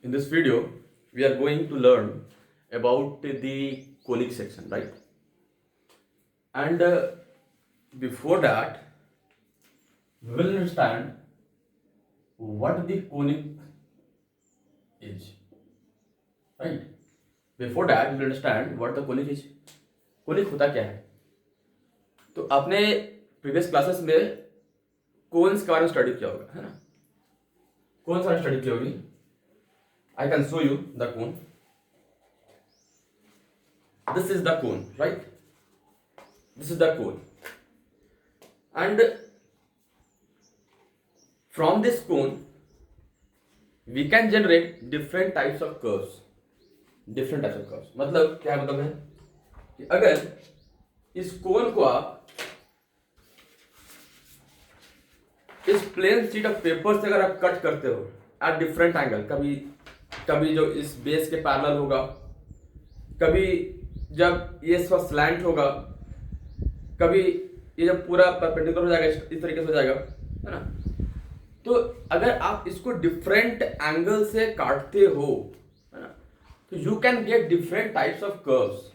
In this video, we are going to learn about the conic section, right? And before that, we will understand what the conic is, right? Before that, we will understand what the conic is. conic होता क्या है? तो आपने previous classes में cons के बारे में study किया होगा, है ना? कौन सा स्टडी की होगी? I can show you the cone. This is the cone, right? This is the cone. And from this cone, we can generate different types of curves. Different types of curves. मतलब क्या मतलब है कि अगर इस कोन को आप इस प्लेन शीट ऑफ पेपर से अगर आप कट करते हो एट डिफरेंट एंगल, कभी जो इस बेस के पैरेलल होगा, कभी जब ये इसका स्लैंट होगा, कभी ये जब पूरा परपेंडिकुलर हो जाएगा, इस तरीके से हो जाएगा, है ना? तो अगर आप इसको डिफरेंट एंगल से काटते हो, है ना, तो you can get different types of curves.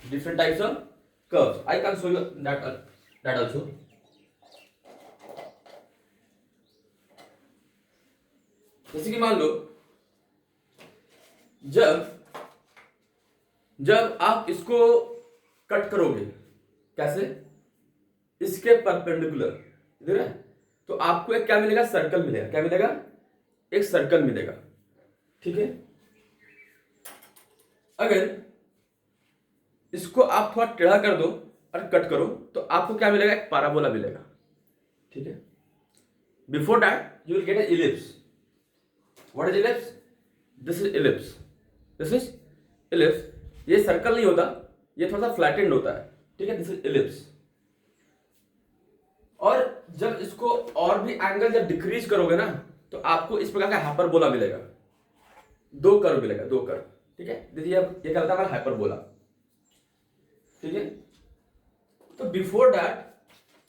Different types of curves. I can show you that also. जैसे कि मान लो जब आप इसको कट करोगे, कैसे? इसके परपेंडिकुलर, इधर है, तो आपको एक क्या मिलेगा? सर्कल मिलेगा. क्या मिलेगा? एक सर्कल मिलेगा. ठीक है. अगर इसको आप थोड़ा टेढ़ा कर दो और कट करो तो आपको क्या मिलेगा? एक पैराबोला मिलेगा. ठीक है. Before that you will get an ellipse. What is ellipse? This is ellipse. This is ellipse. ये सर्कल नहीं होता, ये थोड़ा सा फ्लैटेंड होता है. ठीक है. This is ellipse. और जब इसको और भी एंगल जब डिक्रीज करोगे ना, तो आपको इस प्रकार का हाइपरबोला मिलेगा. दो कर्व मिलेगा, दो कर्व. ठीक है. ये कहलाता है हमारा हाइपरबोला. ठीक है. तो before that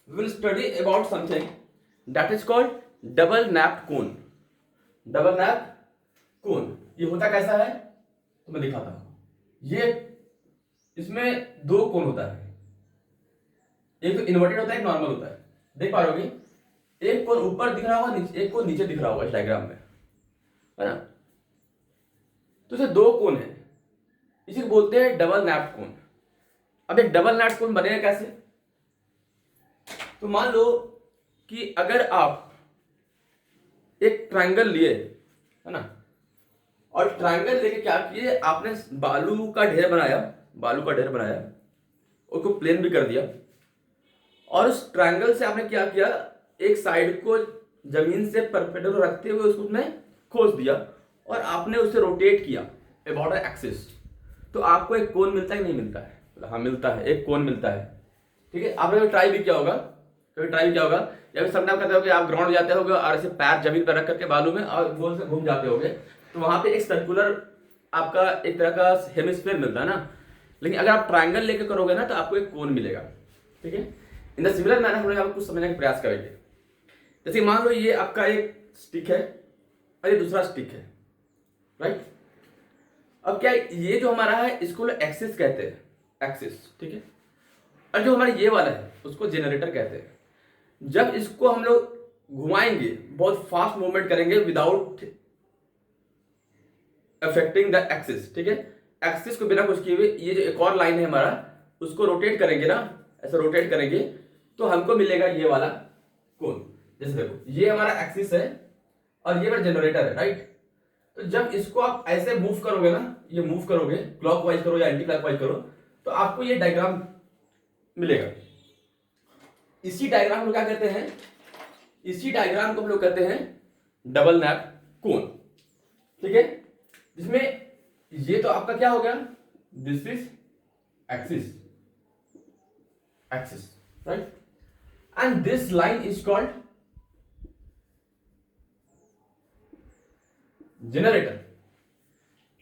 we will study about something that is called double napped cone. Double napped cone ये होता कैसा है तो मैं दिखाता हूं. ये इसमें दो कोन होता है. एक तो इन्वर्टेड होता है, एक नॉर्मल होता है. देख पा रहे हो? एक कोन ऊपर दिख रहा होगा, एक कोन नीचे दिख रहा होगा इस डायग्राम में, है ना? तो इसे दो कोन है, इसे बोलते हैं डबल नैप्ड कोन. अब एक डबल नैप्ड कोन बनेगा कैसे? तो मान लो कि अगर आप एक ट्रायंगल लिए, है ना, और ट्रायंगल लेके क्या किए, आपने बालू का ढेर बनाया, उसको प्लेन भी कर दिया, और उस ट्रायंगल से आपने क्या किया, एक साइड को जमीन से परपेंडिकुलर रखते हुए उसने खोस दिया और आपने उसे रोटेट किया अबाउट एन एक्सिस. तो आपको एक कोन मिलता है कि नहीं मिलता है? हाँ मिलता है, एक कोन मिलता है. ठीक है. आपने कभी ट्राई भी किया होगा, या फिर समटाइम करते हो कि आप ग्राउंड जाते होगे और ऐसे पैर जमीन पर रख करके बालू में और गोल से घूम जाते होगे, तो वहां पे एक सर्कुलर आपका एक तरह का हेमिस्फीयर मिलता है ना. लेकिन अगर आप ट्रायंगल लेके करोगे ना, तो आपको एक कोन मिलेगा. ठीक है. इन द सिमिलर मैनर हम लोग कुछ समझने का प्रयास करेंगे. जैसे मान लो ये आपका एक स्टिक है और ये दूसरा स्टिक है, राइट? अब क्या ये जो हमारा है इसको एक्सिस कहते हैं, एक्सिस. ठीक है. और जो हमारा ये वाला है उसको जनरेटर कहते हैं. जब इसको हम लोग घुमाएंगे, बहुत फास्ट मूवमेंट करेंगे विदाउट अफेक्टिंग द एक्सिस. ठीक है. एक्सिस को बिना कुछ किए हुए ये जो एक और लाइन है हमारा, उसको रोटेट करेंगे ना, ऐसे रोटेट करेंगे तो हमको मिलेगा ये वाला कोन. जैसे देखो ये हमारा एक्सिस है और ये मेरा जनरेटर है, राइट? तो जब इसको आप ऐसे मूव करोगे ना, ये मूव करोगे, क्लॉकवाइज करो या एंटी क्लॉकवाइज करो, तो आपको ये डायग्राम मिलेगा. इसी डायग्राम को क्या कहते हैं? इसी डायग्राम को हम लोग कहते हैं डबल नैप्ड कोन. ठीक है. जिसमें ये तो आपका क्या हो गया, this is axis, right? And this line is called generator.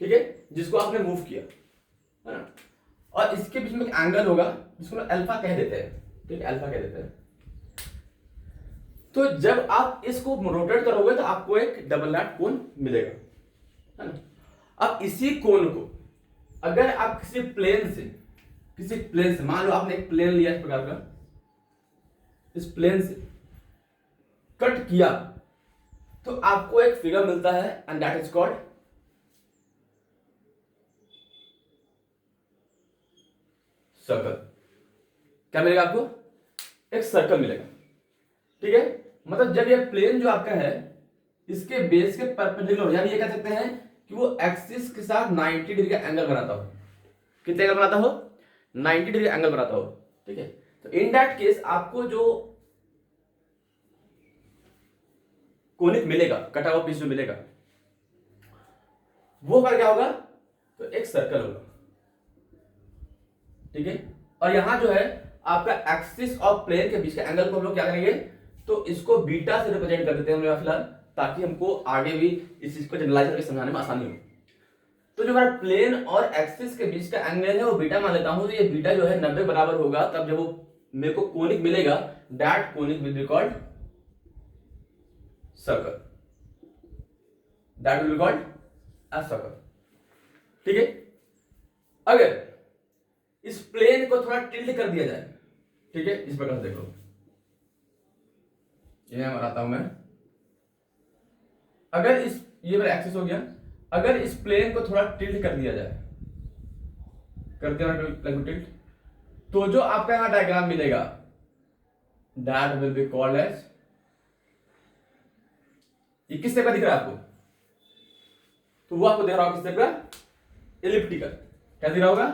ठीक है. जिसको आपने मूव किया, है ना, और इसके बीच में एक एंगल होगा जिसको अल्फा कह देते हैं. ठीक है. अल्फा कह देते हैं. तो जब आप इसको रोटेट करोगे तो आपको एक डबल नैप्ड कोन मिलेगा. है ना। अब इसी कोण को अगर आप किसी प्लेन से मान लो आपने एक प्लेन लिया इस प्रकार का, इस प्लेन से कट किया तो आपको एक फिगर मिलता है and that is called circle. क्या मिलेगा आपको? एक सर्कल मिलेगा। ठीक है, मतलब जब ये प्लेन जो आपका है इसके बेस के परपेंडिकुलर, यानी ये कह सकते हैं कि वो एक्सिस के साथ 90 डिग्री का एंगल बनाता हो। कितने एंगल बनाता हो? 90 डिग्री एंगल बनाता हो। ठीक है, तो इन दैट केस आपको जो कोनिक मिलेगा, कटा हुआ पीस जो मिलेगा, वो क्या होगा? तो एक सर्कल होगा। ठीक है, और यहां जो है आपका एक्सिस और प्लेन के बीच के एंगल को हम लोग क्या करेंगे? तो इसको बीटा से रिप्रेजेंट कर देते हैं फिलहाल, ताकि हमको आगे भी इस चीज को जनरलाइज करके समझाने में आसानी हो। तो जो हमारा प्लेन और एक्सिस के बीच का एंगल है वो बीटा मान लेता हूं। तो ये बीटा जो है 90 बराबर होगा, तब जब वो मेरे को कोनिक मिलेगा, that conic will be called circle. That will be called a circle. ठीक है, अगर इस प्लेन को थोड़ा टिल्ट कर दिया जाए, ठीक है, इस प्रकार से देख लो, ये बनाता हूं मैं। अगर ये मेरा एक्सिस हो गया, अगर इस प्लेन को थोड़ा टिल्ट कर दिया जाए, कर दिया टिल्ट, तो जो आपका यहां डायग्राम मिलेगा that will be called as, ये किस तरह का दिख रहा है आपको? तो वो आपको दिख रहा होगा किस तरह का? एलिप्टिकल। क्या दिख रहा होगा?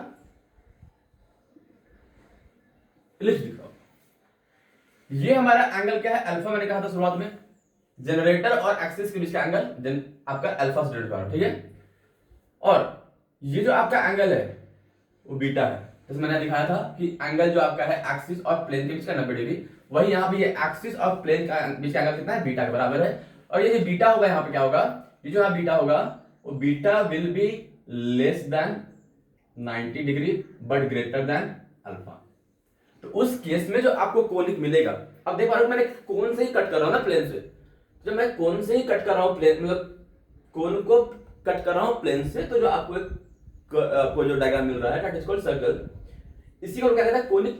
एलिप्स दिख रहा होगा। ये हमारा एंगल क्या है? अल्फा। मैंने कहा था शुरुआत में, जनरेटर और एक्सिस के बीच का एंगल आपका अल्फा से डिनोट कर रहा है। ठीक है, और ये जो आपका एंगल है वो बीटा है। जैसे मैंने दिखाया था कि एंगल जो आपका है एक्सिस और प्लेन के बीच का 90 डिग्री, वही यहां भी ये एक्सिस और प्लेन का बीच का एंगल कितना है? बीटा के बराबर है। और ये जो बीटा होगा यहां पे क्या होगा? ये जो बीटा होगा वो beta will be less than 90 degree but greater than alpha. तो उस केस में जो आपको कोनिक मिलेगा, अब देख पा रहे हो मैंने कोन से ही कट कर रहा हूं ना प्लेन से, जब मैं कोन से ही कट कर रहा हूं प्लेन, मतलब कोन को कट कर रहा हूं प्लेन से, तो जो आपको जो डायग्राम मिल रहा है दैट इज कॉल्ड सर्कल। इसी को क्या कहते हैं? कोनिक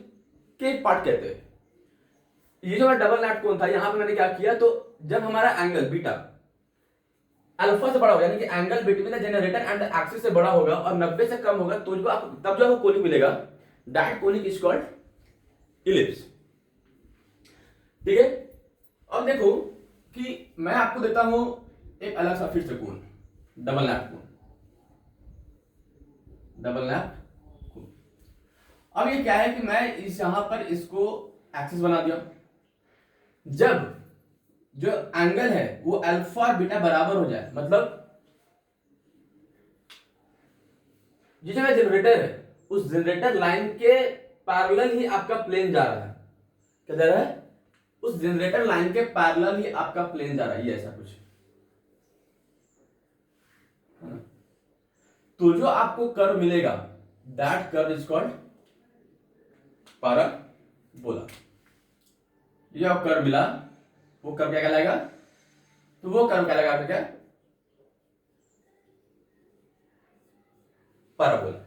के पार्ट कहते हैं। ये जो हमारा डबल नैट कोन था, यहां पे मैंने क्या किया, तो जब हमारा एंगल बीटा अल्फा से बड़ा होगा, यानी कि angle between the generator and the axis से बड़ा होगा और 90 से कम होगा, तो तब जो आपको कोनिक मिलेगा that conic is called ellipse. ठीक है, अब देखो कि मैं आपको देता हूं एक अलग सा फिर से कोण, डबल नैप कोण, डबल नैप कोण। अब ये क्या है कि मैं यहां पर इसको एक्सिस बना दिया। जब जो एंगल है वो अल्फा और बीटा बराबर हो जाए, मतलब ये जो जनरेटर है उस जनरेटर लाइन के पैरेलल ही आपका प्लेन जा रहा है। क्या जा रहा है? उस जनरेटर लाइन के पैरेलल ही आपका प्लेन जा रहा है, ये ऐसा कुछ। तो जो आपको कर्व मिलेगा that curve is called parabola. ये जो कर्व मिला वो कर्व क्या कहलाएगा? तो वो कर्व कहलाएगा आपका क्या? पैराबोला।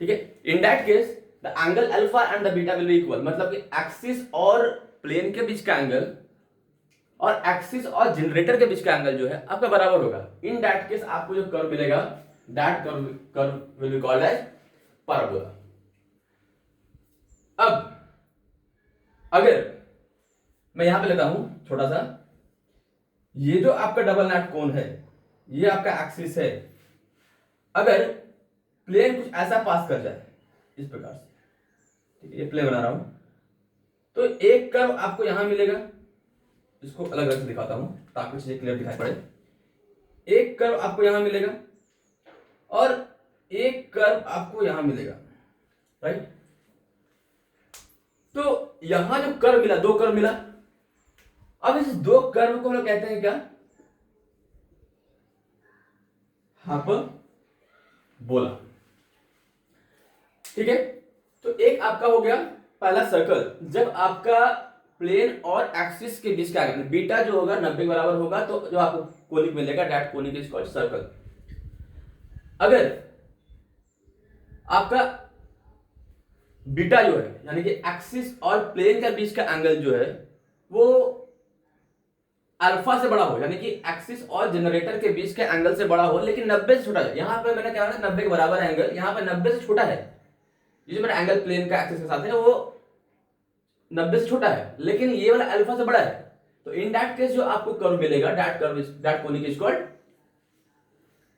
ठीक है, in that case the angle alpha and the beta will be equal, मतलब कि एक्सिस और प्लेन के बीच का एंगल और एक्सिस और जनरेटर के बीच का एंगल जो है आपका बराबर होगा। इन दैट केस आपको जो कर्व मिलेगा that curve will be called as parabola. अब अगर मैं यहां पे लेता हूं छोटा सा, ये जो आपका डबल नैट कोन है, ये आपका एक्सिस है, अगर प्लेन कुछ ऐसा पास कर जाए इस प्रकार से, ठीक है, ये प्लेन बना रहा हूं, तो एक कर्व आपको यहां मिलेगा, इसको अलग अलग से दिखाता हूं ताकि चीजें क्लियर दिखाई पड़े। एक कर्व आपको यहां मिलेगा और एक कर्व आपको यहां मिलेगा, राइट। तो यहां जो कर्व मिला, दो कर्व मिला, अब इस दो कर्व को हम लोग कहते हैं क्या? हाइपरबोला। ठीक है, तो एक आपका हो गया पहला सर्कल, जब आपका प्लेन और एक्सिस के बीच का एंगल बीटा जो होगा 90 के बराबर होगा, तो जो आपको कोनिक मिलेगा that conic is called circle. अगर आपका बीटा जो है यानी कि एक्सिस और प्लेन के बीच का एंगल जो है वो अल्फा से बड़ा हो, यानी कि एक्सिस और जनरेटर के बीच के एंगल से बड़ा हो लेकिन 90 से छोटा है। यहां पे मैंने क्या है 90 के बराबर एंगल, यहां पे 90 से छोटा है। ये जो मेरा एंगल प्लेन का एक्सिस के साथ है वो 90 से छोटा है लेकिन ये वाला अल्फा से बड़ा है। तो इन दैट केस जो आपको कर्व मिलेगा that conic is called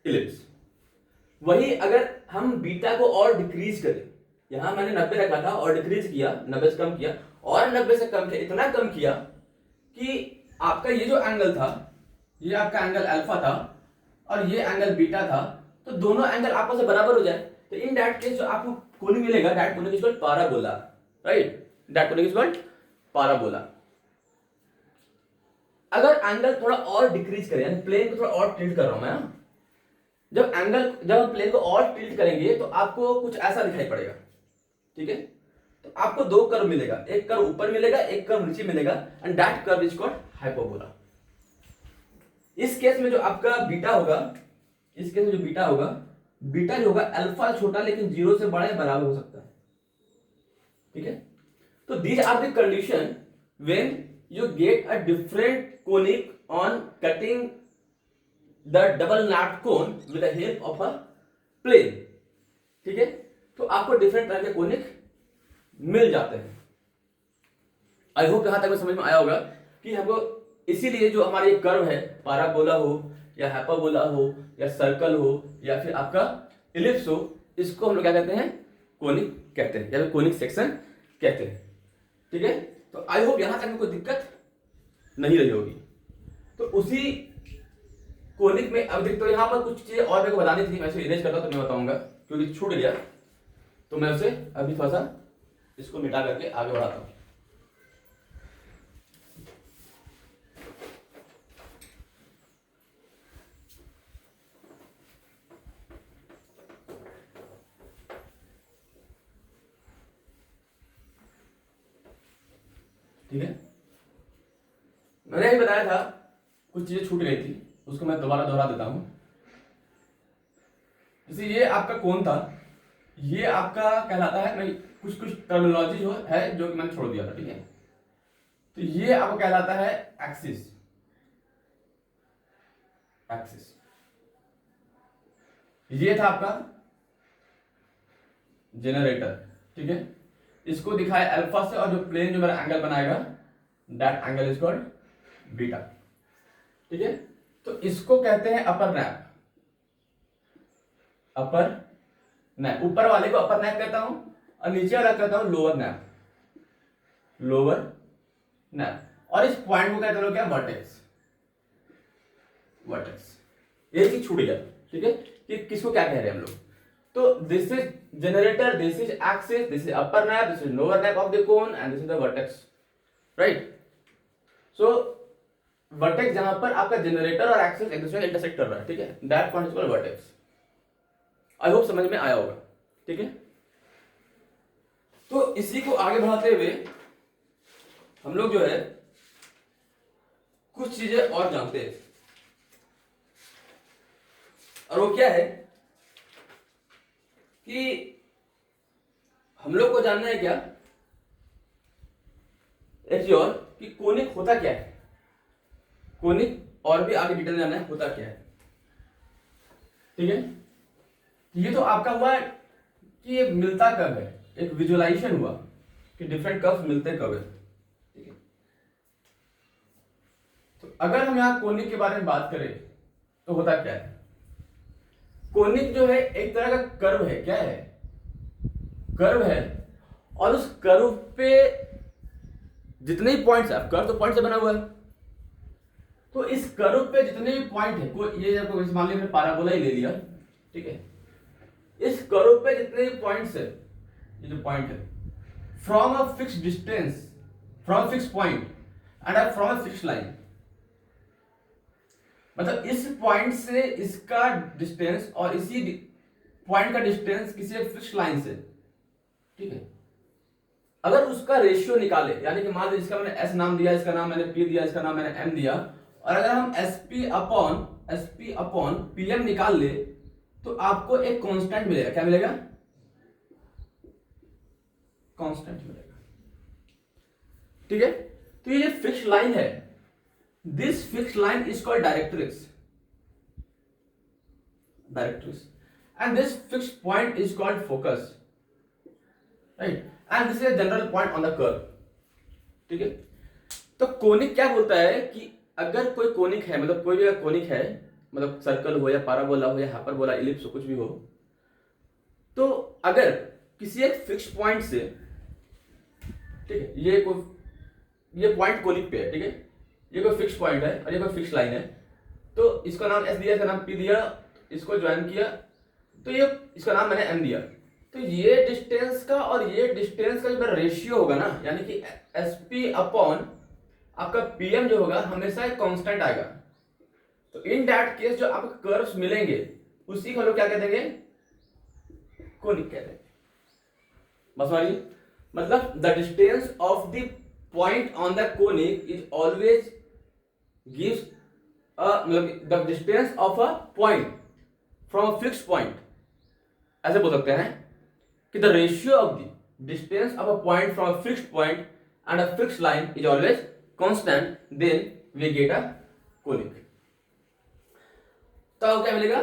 ellipse. वही अगर हम बीटा को और डिक्रीज करें, यहां मैंने 90 रखा था और डिक्रीज किया, 90 से कम किया और 90 से कम किया, इतना कम किया कि आपका ये जो एंगल था, ये आपका एंगल अल्फा था और ये एंगल बीटा था, तो दोनों एंगल आपस में बराबर हो जाए। तो इन दैट केस जो आपको कोनिक मिलेगा that conic is called parabola, right, that conic is called parabola. अगर एंगल थोड़ा और डिक्रीज करें, यानी प्लेन को थोड़ा और टिल्ट कर रहा हूं मैं, जब हम प्लेन को और टिल्ट करेंगे तो आपको कुछ ऐसा दिखाई पड़ेगा, ठीक है। तो आपको दो कर्व मिलेगा, एक कर्व ऊपर मिलेगा, एक कर्व नीचे मिलेगा and that curve is called hyperbola. इस केस में जो आपका बीटा होगा, इस केस में जो बीटा होगा, बीटा जो होगा अल्फा छोटा लेकिन 0 से बड़ा या बराबर हो सकता है, ठीक है। तो these are the condition when you get a different conic on cutting the double napped cone with the help of a plane, ठीक है। तो आपको डिफरेंट तरह के कोनिक मिल जाते हैं। आई होप यहां तक समझ में आया होगा कि हमको इसीलिए जो हमारा ये कर्व है, पाराबोला हो या हाइपरबोला हो या सर्कल हो या फिर आपका इलिप्स हो, इसको हम लोग क्या कहते हैं, कोनिक कहते हैं या फिर कोनिक सेक्शन कहते हैं, ठीक है। तो आई होप यहां तक कोई दिक्कत नहीं रही होगी। तो उसी कोनिक में अब देखते हो यहां पर कुछ चीजें और मेरे को बतानी थी, मैं इसे इरेज करता तो मैं बताऊंगा क्योंकि छूट गया, तो मैं उसे अभी थोड़ा सा इसको मिटा करके आगे बढ़ाता हूं। ठीक है, मैंने अभी बताया था कुछ चीजें छूट गई थी, उसको मैं दोबारा दोहरा देता हूं। जैसे ये आपका कोण था, ये आपका कहलाता है, नहीं कुछ टर्मिनोलॉजी जो है जो कि मैंने छोड़ दिया था, ठीक है। तो ये आपको कहलाता है एक्सिस, एक्सिस। ये था आपका जनरेटर, ठीक है। इसको दिखाया अल्फा से और जो प्लेन जो मेरा एंगल बनाएगा that angle is called beta, ठीक है। तो इसको कहते हैं अपर नैप, अपर नैप। ऊपर वाले को अपर नैप कहता हूं और नीचे वाला कहता हूं लोअर नैप, लोअर नैप। और इस पॉइंट को कहते हैं क्या, वर्टेक्स, वर्टेक्स। ये चीज छूट गया, ठीक है, कि किसको क्या कह रहे हैं हम लोग। तो this is generator, this is axis, this is upper nap, this is lower nap of the cone and this is the vertex, right. So vertex जहां पर आपका जनरेटर और एक्सिस एक दूसरे को इंटरसेक्ट कर रहा है, ठीक है, that point is called vertex. I hope समझ में आया होगा, ठीक है। तो इसी को आगे बढ़ाते हुए हम लोग जो है कुछ चीजें और जानते हैं, और वो क्या है कि हम लोग को जानना है क्या, एक चीज और कि कोनिक होता क्या है, कोनिक और भी आगे डिटेल जानना है होता क्या है, ठीक है। ये तो आपका हुआ कि ये मिलता कब है, एक विजुअलाइजेशन हुआ कि डिफरेंट कर्व्स मिलते कब है, ठीक है। तो अगर हम यहां कोनिक के बारे में बात करें तो होता क्या है, कोनिक जो है एक तरह का कर्व है, क्या है, कर्व है। और उस कर्व पे जितने भी पॉइंट्स है, कर्व तो पॉइंट से बना हुआ है, तो इस कर्व पे जितने भी पॉइंट है, कोई ये मान लीजिए मैंने पाराबोला ही ले लिया, ठीक है। इस कर्व पे जितने भी पॉइंट्स है, ये जो पॉइंट है, from a fix distance, from fix point and from a fix line, मतलब इस पॉइंट से इसका डिस्टेंस और इसी पॉइंट का डिस्टेंस किसी फिक्स लाइन से, ठीक है। अगर उसका रेशियो निकाले, यानी कि मान लीजिए इसका मैंने एस नाम दिया, इसका नाम मैंने पी दिया, इसका नाम मैंने एम दिया, और अगर हम एसपी अपॉन पीएम निकाल ले तो आपको एक कांस्टेंट मिलेगा। क्या मिलेगा? कांस्टेंट मिलेगा। ठीक है, तो ये जो फिक्स लाइन है, this fix line is called directrix, and this fixed point is called focus, right? And this is a general point on the curve. ठीक है, तो कोनिक क्या बोलता है कि अगर कोई कोनिक है, मतलब कोई भी कोनिक है, मतलब सर्कल हो या पाराबोला हो या हाइपरबोला, इलिप्स हो, कुछ भी हो, तो अगर किसी एक फिक्स पॉइंट से, ठीक है, ये पॉइंट कोनिक पे है, ठीक है, ये कोई फिक्स पॉइंट है और ये कोई फिक्स लाइन है, तो इसका नाम एस दिया, इसका नाम पी दिया, इसको ज्वाइन किया, तो ये इसका नाम मैंने एम दिया। तो ये डिस्टेंस का और ये डिस्टेंस का जो रेशियो होगा ना, यानी कि एस पी अपॉन आपका पीएम जो होगा हमेशा एक कांस्टेंट आएगा। तो इन दैट केस जो आपको कर्व्स मिलेंगे उसी को हम लोग क्या कह देंगे? कोनिक कह देंगे। बस मानिए, मतलब the distance of the point on the conic is always gives मतलब the distance of a point from a fixed point, ऐसे बोल सकते हैं कि the ratio of the distance of a point from a fixed point and a fixed line is always constant, then we get a conic. तो क्या मिलेगा?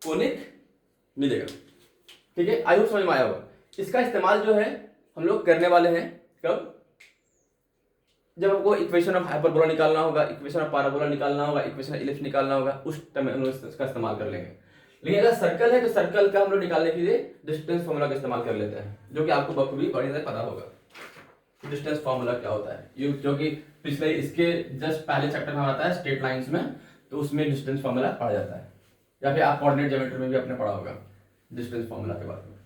Conic मिलेगा। ठीक है, आई होप समझ में आया होगा। इसका इस्तेमाल जो है हम लोग करने वाले हैं कब? जब हमको इक्वेशन ऑफ हाइपरबोला निकालना होगा, इक्वेशन ऑफ पाराबोला निकालना होगा, इक्वेशन ऑफ इलिप्स निकालना होगा, उस टाइम हम लोग इसका इस्तेमाल कर लेंगे। लेकिन अगर सर्कल है तो सर्कल का हम लोग निकालने के लिए डिस्टेंस फॉर्मूला का इस्तेमाल कर लेते हैं, जो कि आपको बखूबी बढ़िया से पता होगा डिस्टेंस फॉर्मूला क्या होता है, जो कि पिछले इसके जस्ट पहले चैप्टर में आता है स्ट्रेट लाइंस में, तो उसमें डिस्टेंस फॉर्मूला पढ़ा जाता है, या फिर आप कोऑर्डिनेट ज्योमेट्री में भी आपने पढ़ा होगा डिस्टेंस फॉर्मूला के बारे में।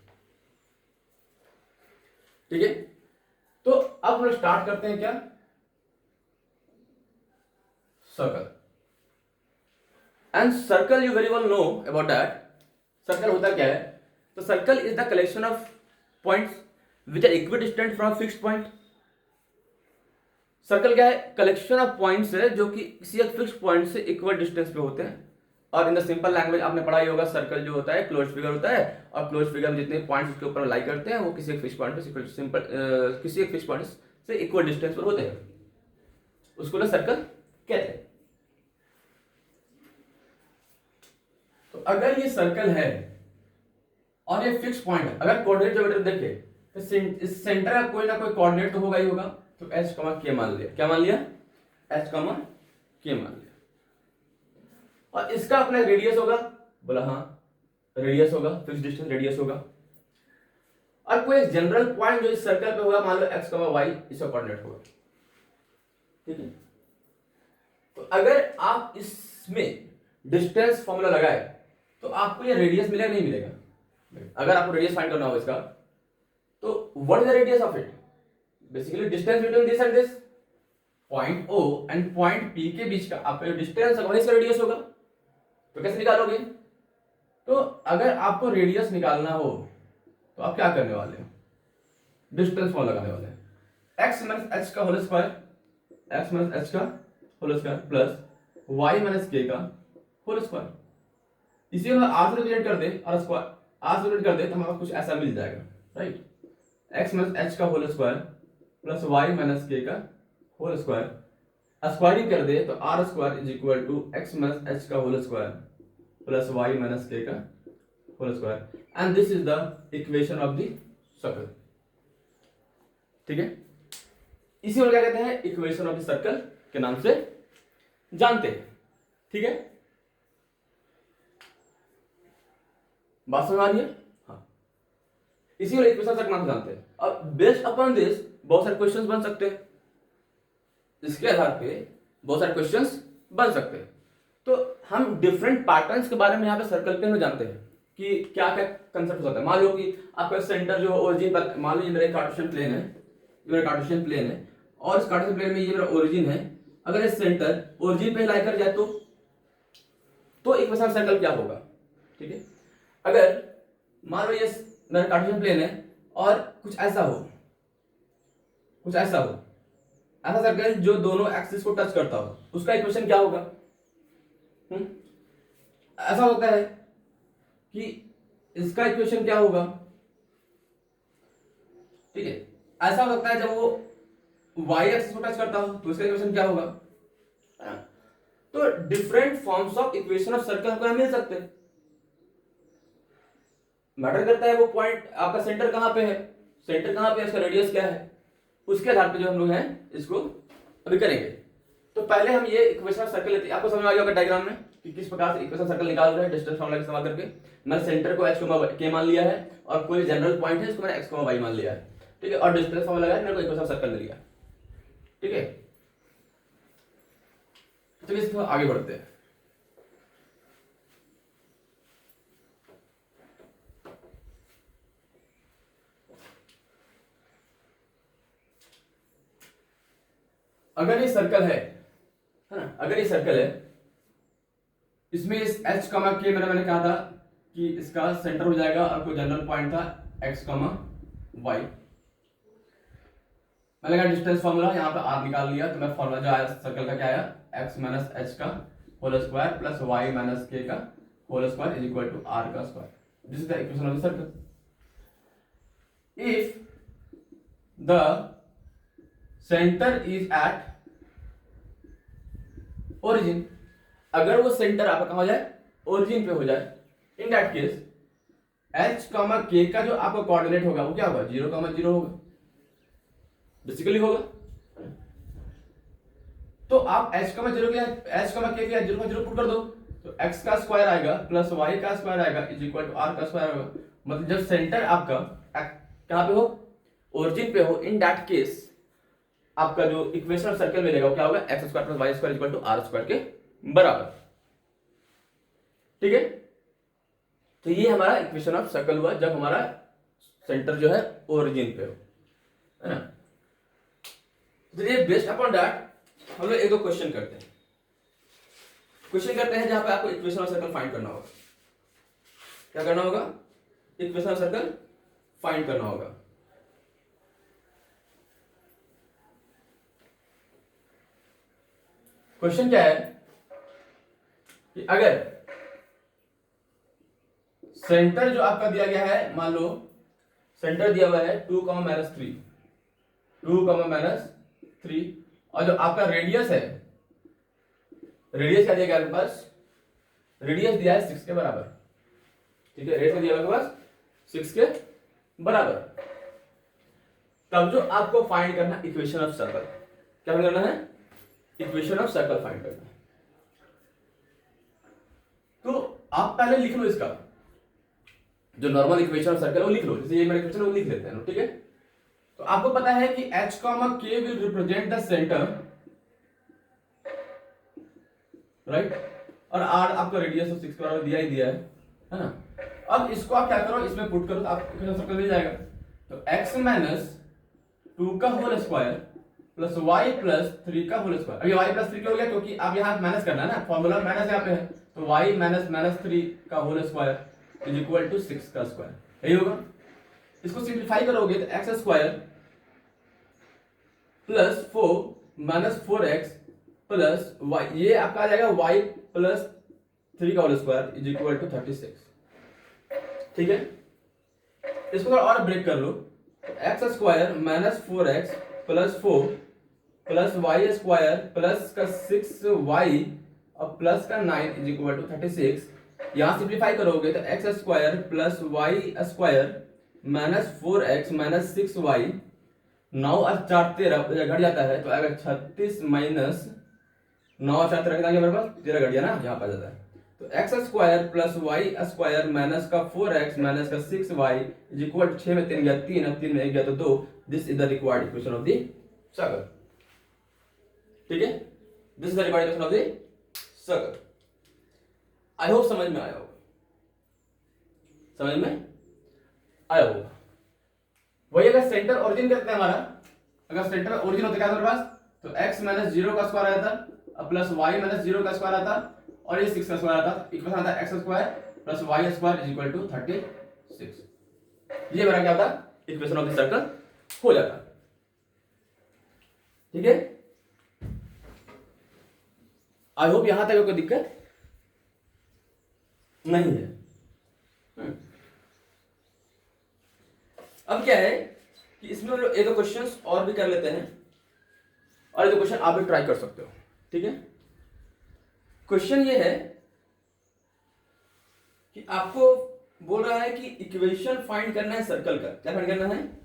ठीक है, तो अब हम लोग स्टार्ट करते हैं क्या? Circle. And circle you very well know about that. Circle होता क्या है? तो circle is the collection of points which are equidistant from fixed point. Circle क्या है? कलेक्शन ऑफ पॉइंट्स है जो कि किसी एक फिक्स्ड पॉइंट से इक्वल डिस्टेंस पे होते हैं। और इन द सिंपल लैंग्वेज आपने पढ़ा ही होगा, सर्कल जो होता है क्लोज फिगर होता है, और क्लोज फिगर में जितने पॉइंट्स उसके ऊपर लाई करते हैं वो किसी एक फिक्स्ड पॉइंट पे सिंपल किसी एक फिक्स्ड पॉइंट से इक्वल डिस्टेंस पर होते हैं, उसको ना सर्कल कहते हैं। तो अगर ये सर्कल है और ये फिक्स पॉइंट है, अगर कोऑर्डिनेट ज्योमेट्री देखे तो इस सेंटर का कोई ना कोई कोऑर्डिनेट तो होगा ही होगा। तो h, k मान लिया। क्या मान लिया? h, k मान लिया। और इसका अपना रेडियस होगा, बोला हाँ रेडियस होगा, फिक्स डिस्टेंस रेडियस होगा। और कोई जनरल पॉइंट जो इस सर्कल पे होगा, मान लो x, y, इसका कोऑर्डिनेट होगा। ठीक है, तो अगर आप इसमें डिस्टेंस फॉर्मूला लगाए तो आपको ये रेडियस मिलेगा नहीं मिलेगा? अगर आपको रेडियस फाइंड करना हो इसका, तो what is the radius of it? Basically distance between this and this, point O and point P के बीच का आपका जो डिस्टेंस है वही इसका रेडियस होगा। तो कैसे निकालोगे? तो अगर आपको रेडियस निकालना हो तो आप क्या करने वाले हो? डिस्टेंस फॉर्मूला लगाने वाले हैं। x माइनस h का whole square, x minus h का whole square plus y minus k का होल स्क्वायर। इसी को r से रिप्रेजेंट कर दे और स्क्वायर r से रिप्रेजेंट कर दे तो हमारे पास कुछ ऐसा मिल जाएगा, राइट? x माइनस h का whole square plus y minus k का होल स्क्वायर, स्क्वायरिंग कर दे तो r square is equal to x minus h का whole square plus y minus k का whole square, and this is the equation of the circle. ठीक है, इसी को क्या कहते हैं? इक्वेशन ऑफ द सर्कल के नाम से जानते हैं। ठीक है, बात समझ आ रही है? हाँ, इसी को इक्वेशन सर्कल नाम से जानते हैं। अब बेस्ड अपॉन दिस बहुत सारे क्वेश्चंस बन सकते हैं, इसके आधार पे बहुत सारे क्वेश्चंस बन सकते हैं। तो हम डिफरेंट पैटर्न्स के बारे में यहाँ पे सर्कल पे हम जानते हैं कि क्या क्या कंसेप्ट होता है। मान लो कि आपका सेंटर जो ओरिजिन पर, मान लो ये मेरा कार्टेशियन प्लेन है, ये मेरा कार्टेशियन प्लेन है, और इस कार्टेशियन प्लेन में ये मेरा ओरिजिन है। अगर इस सेंटर ओरिजिन पे लाई कर जाए तो इक्वेशन सर्कल क्या होगा? ठीक है, अगर मान लो ये मेरा कार्टेशियन प्लेन है और कुछ ऐसा हो, ऐसा सर्कल जो दोनों एक्सिस को टच करता हो, उसका इक्वेशन क्या होगा? ऐसा होता है कि इसका इक्वेशन क्या होगा, ठीक है। ऐसा हो सकता है जब वो वाई एक्सिस को टच करता हो तो इसका इक्वेशन क्या होगा, है ना? तो different forms of equation of circle को मिल सकते हैं। मैटर करता है वो पॉइंट आपका सेंटर कहां पे है, सेंटर कहां पे है, इसका रेडियस क्या है, उसके आधार पे जो हम लोग हैं इसको अभी करेंगे। तो पहले हम ये इक्वेशन ऑफ सर्कल लेते हैं। आपको समझ में आ गया होगा डायग्राम में कि किस प्रकार से इक्वेशन सर्कल निकाल रहे हैं डिस्टेंस फार्मूला का इस्तेमाल करके। मैंने सेंटर को h, k मान लिया है और कोई जनरल पॉइंट है इसको मैंने x, y मान लिया है, ठीक है, और डिस्टेंस फार्मूला लगाया, मेरे को इक्वेशन ऑफ सर्कल मिल गया, ठीक है। तो इसको आगे बढ़ते हैं। अगर ये सर्कल है ना, अगर ये सर्कल है, इसमें इस h, k मैंने कहा था कि इसका सेंटर हो जाएगा और कोई जनरल पॉइंट था x, y। मैंने कहा डिस्टेंस फार्मूला यहाँ पे r निकाल लिया, तो मैं फार्मूला जो आया सर्कल का क्या आया, x माइनस h का whole square plus y minus k का whole square is equal to r का square. This is the equation of the circle. If the centre is at origin, अगर वो सेंटर आपका कहां हो जाए, ओरिजिन पे हो जाए, in that case h, k का जो आपका कोऑर्डिनेट होगा वो क्या होगा, 0,0 होगा, बेसिकली होगा। तो आप h, k के 0,0 पुट कर दो, तो x का स्क्वायर आएगा प्लस y का स्क्वायर आएगा इज इक्वल टू r का स्क्वायर होगा। मतलब जब सेंटर आपका कहां पे हो, ओरिजिन पे हो, इन दैट केस आपका जो इक्वेशन ऑफ सर्कल मिलेगा वो क्या होगा, X square plus Y square equal to R square के बराबर, ठीक है। तो ये हमारा इक्वेशन ऑफ सर्कल हुआ जब हमारा सेंटर जो है ओरिजिन पे हो, है ना। चलिए बेस्ड अपॉन दैट हम लोग एक दो क्वेश्चन करते हैं, जहां पे आपको इक्वेशन ऑफ सर्कल फाइंड करना होगा। क्या करना होगा, इक्वेशन ऑफ सर्कल फाइंड करना होगा। क्वेश्चन क्या है कि अगर सेंटर जो आपका दिया गया है, मान लो सेंटर दिया हुआ है 2, -3, 2, -3, और जो आपका रेडियस है, रेडियस क्या दिया गया आपके पास, रेडियस दिया है 6 के बराबर, ठीक है, रेडियस दिया हुआ आपके पास 6 के बराबर। तब जो आपको फाइंड करना इक्वेशन ऑफ सर्कल, क्या करना है, इक्वेशन ऑफ सर्कल फाइंड करना है। तो आप पहले लिख लो इसका जो नॉर्मल इक्वेशन ऑफ सर्कल वो लिख लो, जैसे ये मेरा इक्वेशन वो लिख लेते हैं, ठीक है। तो आपको पता है कि h, k will represent the centre, right, और r आपका रेडियस ऑफ 6 के बराबर दिया ही दिया है ना। अब इसको आप क्या करो, इसमें पुट करो तो आपको इक्वेशन सर्कल मिल जाएगा। तो x माइनस 2 का whole square plus y plus 3 का होल स्क्वायर। अभी y प्लस 3 क्यों हो गया, क्योंकि आप यहाँ माइनस करना है ना, फॉर्मूला माइनस यहाँ पे है, तो y माइनस 3 का whole square is equal to 6 का स्क्वायर, यही होगा। इसको सिंप्लीफाई करोगे तो x square plus 4 minus 4x plus y, ये आपका आ जाएगा y प्लस 3 का whole square is equal to 36, ठीक है। इसको थोड़ा और ब्रेक कर लो, x square minus 4x plus 4 plus Y square plus का 6y और प्लस का 9 इज इक्वल टू 36। यहां सिंप्लीफाई करोगे तो x square plus Y square minus 4x minus 6y, 9 और 4 13 घट जाता है, तो अगर 36 माइनस 9 और 4 13 मेरे पास 13 घट गया ना, यहाँ पर जाता है। तो x square plus Y square minus का 4x माइनस का 6y इज इक्वल टू 6 में 3 गया 3 और 3 में 1 गया तो 2। This is the required equation of the circle, ठीक है। This is the required equation of the circle. I hope समझ में आया होगा, समझ में आया होगा। वही अगर सेंटर ओरिजिन करते हैं हमारा, अगर सेंटर ओरिजिन होता क्या हमारे पास, तो x माइनस 0 का स्क्वायर आता और प्लस y माइनस 0 का स्क्वायर आता और ये 6 का स्क्वायर आता, इक्वेशन आता x square plus y square is equal to 36। ये मेरा क्या होता, इक्वेशन ऑफ द सर्कल हो जाता, ठीक है। आई होप यहां तक कोई दिक्कत नहीं है। अब क्या है कि इसमें हम लोग एक दो क्वेश्चन और भी कर लेते हैं, और एक दो क्वेश्चन आप भी ट्राई कर सकते हो, ठीक है। क्वेश्चन ये है कि आपको बोल रहा है कि इक्वेशन फाइंड करना है सर्कल का। क्या फाइंड करना है?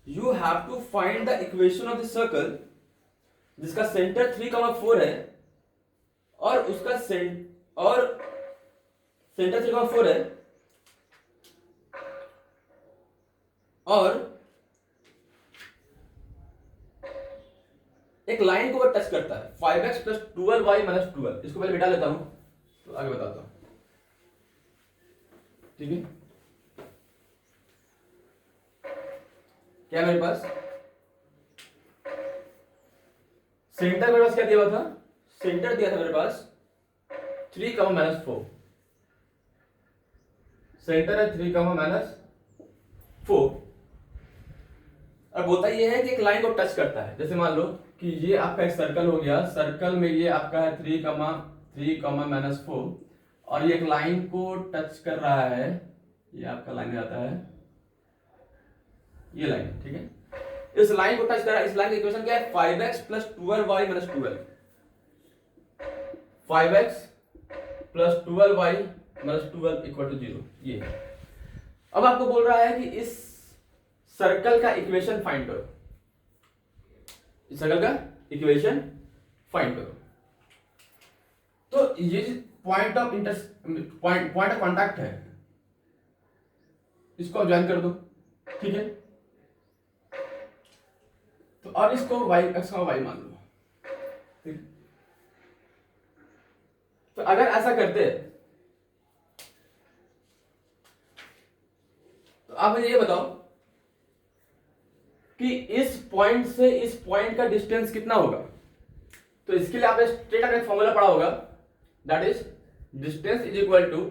You have to find the equation of the circle जिसका सेंटर 3,4 है और उसका सेंटर 3,4 है और एक लाइन को वो टच करता है 5x + 12y - 12। इसको पहले मिटा लेता हूं तो आगे बताता हूं, ठीक है। क्या मेरे पास सेंटर मेरे पास क्या दिया हुआ था? सेंटर दिया था मेरे पास 3, -4। सेंटर है 3, -4। अब बोलता ये है कि एक लाइन को टच करता है। जैसे मान लो कि ये आपका एक सर्कल हो गया, सर्कल में ये आपका है 3, -4 और ये एक लाइन को टच कर रहा है। ये आपका लाइन आता है, ये लाइन, ठीक है। इस लाइन को टच कर रहा है। इस लाइन की इक्वेशन क्या है? 5x + 12y - 12। 5x + 12y - 12 = 0। ये अब आपको बोल रहा है कि इस सर्कल का इक्वेशन फाइंड करो। इस सर्कल का इक्वेशन फाइंड करो। तो ये पॉइंट ऑफ कांटेक्ट है, इसको ज्वाइन कर दो, ठीक है। तो अब इसको x, y मान लो, ठीक। तो अगर ऐसा करते तो आप मुझे ये बताओ कि इस पॉइंट से इस पॉइंट का डिस्टेंस कितना होगा। तो इसके लिए आपने स्ट्रेट अप एक फॉर्मूला पढ़ा होगा, that is distance is equal to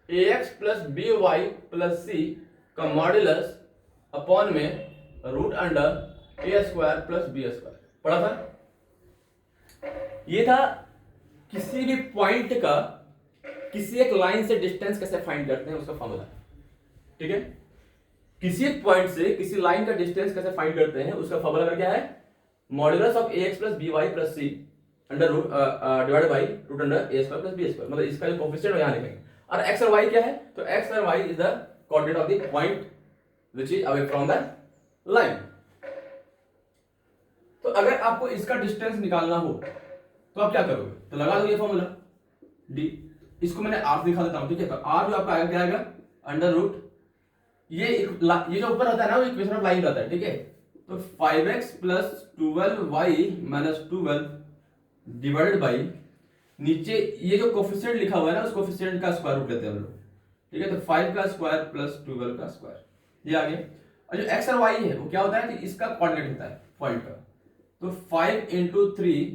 ax + by + c का मॉड्यूलस अपॉन में √a² + b²। पढ़ा था? ये था किसी भी पॉइंट का किसी एक लाइन से डिस्टेंस कैसे फाइंड करते हैं उसका फॉर्मूला, ठीक है। किसी एक पॉइंट से किसी लाइन का डिस्टेंस कैसे फाइंड करते हैं उसका फॉर्मूला क्या है? Modulus of ax + by + c divided by √a² + b²। मतलब इसका जो कोएफिशिएंट है यहां लिखेंगे। और x और y क्या है? तो x और y is the coordinate of the point which is away from the line. तो अगर आपको इसका डिस्टेंस निकालना हो तो आप क्या करोगे? तो लगा दो ये फॉर्मूला d। इसको मैंने r दिखा देता हूं, ठीक है। तो r जो आपका आएगा क्या आएगा? √ ये जो ऊपर रहता है ना वो इक्वेशन ऑफ लाइन रहता है, ठीक है। तो 5x + 12y - 12 डिवाइडेड बाई नीचे ये जो कोफिशिएंट लिखा हुआ है ना उस कोफिशिएंट का स्क्वायर रूट लेते हैं हम लोग, ठीक है। तो 5 का स्क्वायर + 12 का स्क्वायर, ये आ गया। और जो x और y है वो क्या होता है कि इसका कोऑर्डिनेट होता है पॉइंट का। तो 5 × 3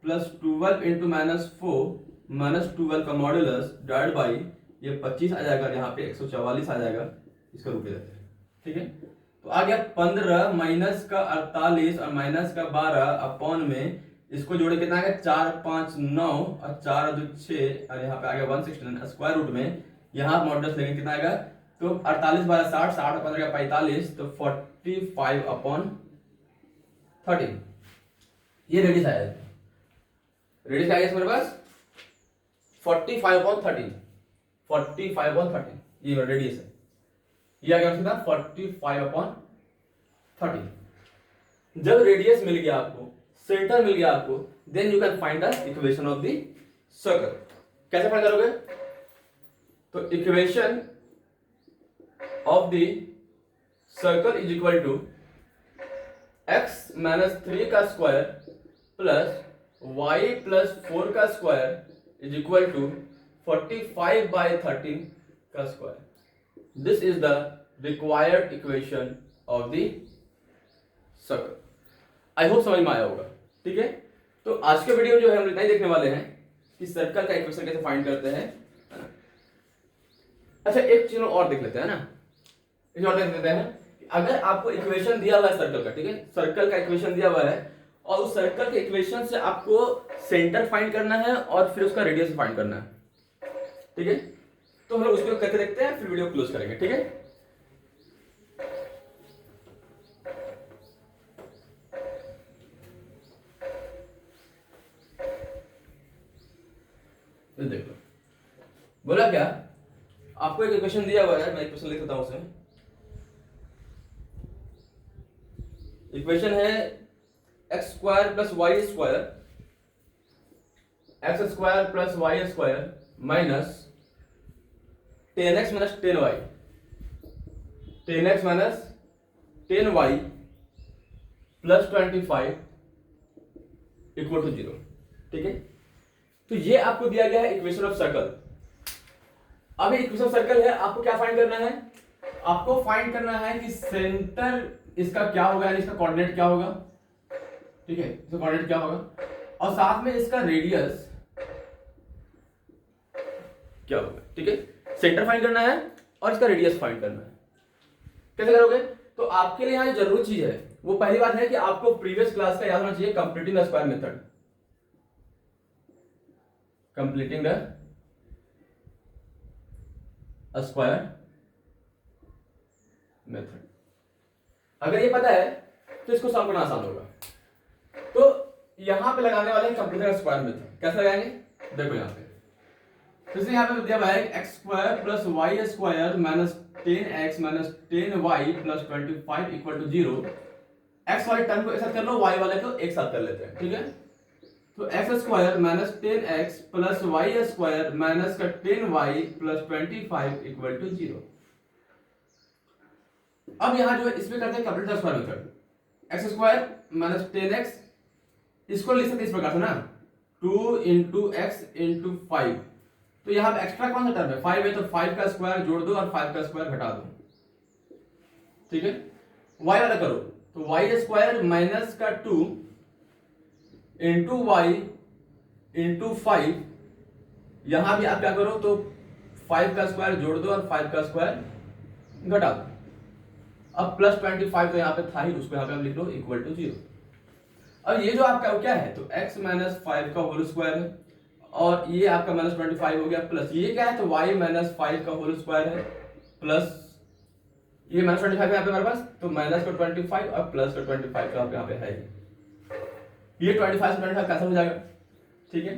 + 12 × -4 - 12 का मॉड्यूलस डिवाइड बाई ये 25 आ जाएगा, यहाँ पे 144 आ जाएगा, इसका रूट ले लेते हैं, ठीक है। तो आ गया 15 माइनस का 48 और माइनस का 12 अपॉन में इसको जोड़े कितना आ गया? 4, 5, 9 और 4 और 2 6 और यहाँ पे आ गया 169 स्क्वायर रूट में यहाँ मॉड्यूलस लेंगे कितना आएगा? तो 48 12 60 60 और 15 का 45, तो 45/13। ये रेडियस आया, रेडियस आ गया मेरे पास 45/13। 45/13 ये रेडियस है। ये आ गया कितना? 45/13। जब रेडियस मिल गया आपको, सेंटर मिल गया आपको, then you can find the equation of the circle. कैसे फाइंड करोगे? तो equation of the circle is equal to x - 3 का स्क्वायर प्लस y + 4 का स्क्वायर इज इक्वल टू 45/13 का square. This is the required equation of the circle. I hope समझ में आया होगा, ठीक है। तो आज के वीडियो जो है हम इतना ही देखने वाले हैं कि सर्कल का इक्वेशन कैसे फाइंड करते हैं, है ना। अच्छा एक चीज और देख लेते हैं ना, इस और देख लेते हैं कि अगर आपको इक्वेशन दिया हुआ है सर्कल का, ठीक है, सर्कल का इक्वेशन दिया हुआ है और उस सर्कल के इक्वेशन से आपको सेंटर फाइंड करना है और फिर उसका रेडियस फाइंड करना है, ठीक है। तो हम लोग उसको करके देखते हैं, फिर वीडियो क्लोज करेंगे, ठीक है। ये देख लो, बोला क्या, आपको एक इक्वेशन दिया हुआ है, मैं इक्वेशन लिख देता हूं उसमें। इक्वेशन है X square plus Y square, X square plus Y square minus 10x minus 10y, 10x minus 10y plus 25 equal to 0। ठीक है, तो ये आपको दिया गया है इक्वेशन ऑफ सर्कल। अब इक्वेशन ऑफ सर्कल है, आपको क्या फाइंड करना है, आपको फाइंड करना है कि सेंटर इसका क्या होगा, यानी इसका कोऑर्डिनेट क्या होगा। ठीक है, इसका कोऑर्डिनेट क्या होगा और साथ में इसका रेडियस क्या होगा। ठीक है, सेंटर फाइंड करना है और इसका रेडियस फाइंड करना है। कैसे करोगे, तो आपके लिए यहां जरूरी चीज है, वो पहली बात है कि आपको प्रीवियस क्लास का याद होना चाहिए, completing the square method, completing the square method. अगर ये पता है तो इसको सॉल्व करना आसान होगा। तो यहां पे लगाने वाले हैं कंप्लीटिंग द स्क्वायर मेथड। कैसे लगाएंगे, देखो यहां पे, तो यहाँ पे दिया हुआ है X square plus Y square minus 10x minus 10y plus 25 equal to 0। X वाले टर्म को एक साथ कर लो, वाई वाले को एक साथ कर लेते हैं। ठीक है, तो x square minus 10x plus Y square minus का 10y प्लस 25 इक्वल टू 0। अब यहां जो है इसमें करते हैं complete the square method. X square minus 10x, इसको लिख सकते इस प्रकार से ना, 2 इंटू एक्स इंटू 5। तो यहां पे एक्स्ट्रा कौन सा टर्म है, 5 है, तो 5 का स्क्वायर जोड़ दो और 5 का स्क्वायर घटा दो। ठीक है, y वाला करो, तो वाई स्क्वायर माइनस का 2 इंटू वाई इंटू 5, यहां भी आप क्या करो, तो 5 का स्क्वायर जोड़ दो और 5 का स्क्वायर घटा दो। अब प्लस 25 तो यहां पे था ही, उसको यहां पे आप लिख लो इक्वल टू 0। अब ये जो आपका क्या है, तो x माइनस 5 का होल स्क्वायर है और ये आपका माइनस 25 हो गया, प्लस ये क्या है, तो y माइनस 5 का होल स्क्वायर है प्लस ये माइनस 25 है यहाँ पे हमारे पास, तो माइनस का 25 और प्लस का 25 का यहाँ पे है, ये 25 से 25 कैंसिल हो जाएगा। ठीक है,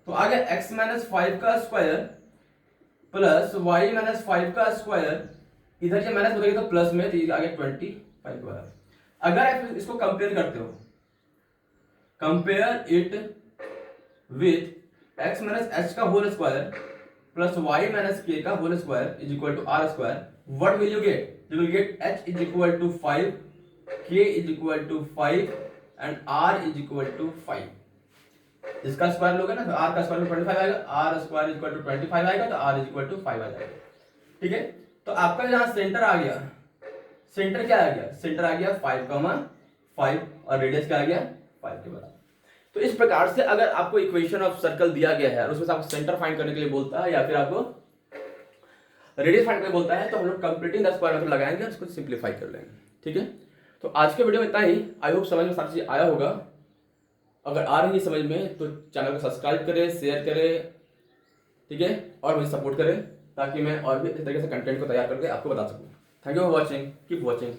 तो आ गया x माइनस 5 का स्क्वायर प्लस y माइनस 5 का स्क्वायर, इधर ये माइनस हो जाएगा तो प्लस में, तो ये आ गया 25 बराबर। अगर आप इसको कंपेयर करते हो, compare it with x minus h का whole square plus y minus k का whole square is equal to r square, what will you get, you will get h is equal to 5, k is equal to 5 and r is equal to 5। इसका square लोगे ना, तो r का square 25 आएगा, r square is equal to 25 आएगा, तो r is equal to 5 आ जाएगा। ठीक है, तो आपका जहां सेंटर आ गया, सेंटर क्या आ गया, सेंटर आ गया 5,5 और रेडियस क्या आ गया 5 के बराबर। तो इस प्रकार से अगर आपको इक्वेशन ऑफ सर्कल दिया गया है और उसमें से आपको सेंटर फाइंड करने के लिए बोलता है या फिर आपको रेडियस फाइंड करने बोलता है, तो हम लोग कंप्लीटिंग द स्क्वायर मेथड लगाएंगे और उसको सिंपलीफाई कर लेंगे। ठीक है, तो आज के वीडियो में इतना ही। आई होप समझ में सारी चीज आया होगा। अगर आ रही है समझ में तो चैनल को सब्सक्राइब करें, शेयर करें, ठीक है, और मुझे सपोर्ट करें ताकि मैं और भी इस तरीके से कंटेंट को तैयार करके आपको बता सकूं। Thank you for watching, keep watching.